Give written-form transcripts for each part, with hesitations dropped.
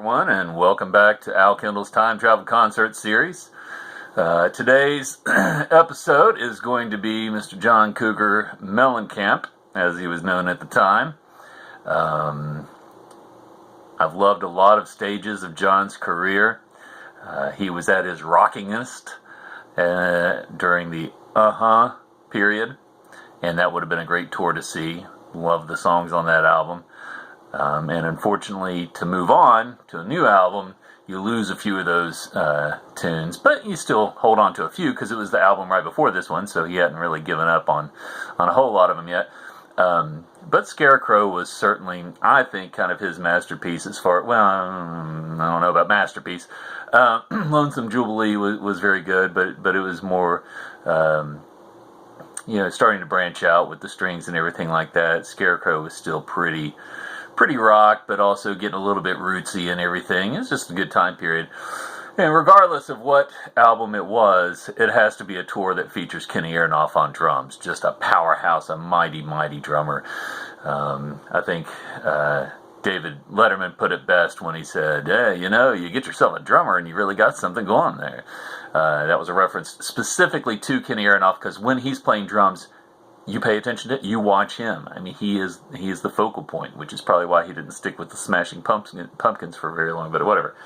everyone, and welcome back to Al Kendall's Time Travel Concert Series. Today's episode is going to be Mr. John Cougar Mellencamp, as he was known at the time. I've loved a lot of stages of John's career. He was at his rockingest during the period, and that would have been a great tour to see. Love the songs on that album. And unfortunately, to move on to a new album, you lose a few of those tunes, but you still hold on to a few because it was the album right before this one, so he hadn't really given up on a whole lot of them yet. But Scarecrow was certainly, I think, kind of his masterpiece as far, well, I don't know about masterpiece. Lonesome Jubilee was very good, but it was more, starting to branch out with the strings and everything like that. Scarecrow was still pretty rock, but also getting a little bit rootsy and everything. It's just a good time period. And regardless of what album it was, it has to be a tour that features Kenny Aronoff on drums. Just a powerhouse, a mighty, mighty drummer. I think David Letterman put it best when he said, hey, you get yourself a drummer and you really got something going there. That was a reference specifically to Kenny Aronoff, because when he's playing drums, you pay attention to it, you watch him. I mean, he is the focal point, which is probably why he didn't stick with the Smashing Pumpkins for very long, but whatever.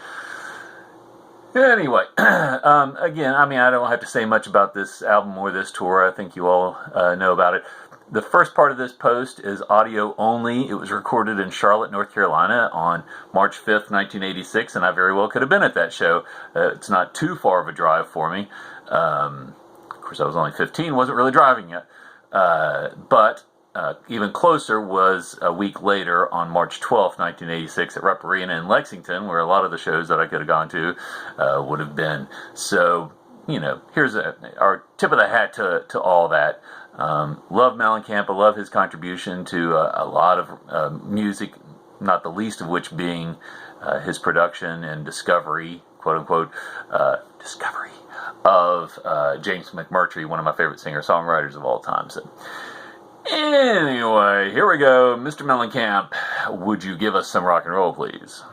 Anyway, again, I don't have to say much about this album or this tour. I think you all know about it. The first part of this post is audio only. It was recorded in Charlotte, North Carolina on March 5th, 1986, and I very well could have been at that show. It's not too far of a drive for me. Of course, I was only 15, wasn't really driving yet. But even closer was a week later on March 12th, 1986 at Rupp Arena in Lexington, where a lot of the shows that I could have gone to would have been. So, here's our tip of the hat to all that. Love Mellencamp. I love his contribution to a lot of music, not the least of which being his production and discovery, quote-unquote, discovery of James McMurtry, one of my favorite singer-songwriters of all time. So, anyway, here we go. Mr. Mellencamp, would you give us some rock and roll, please?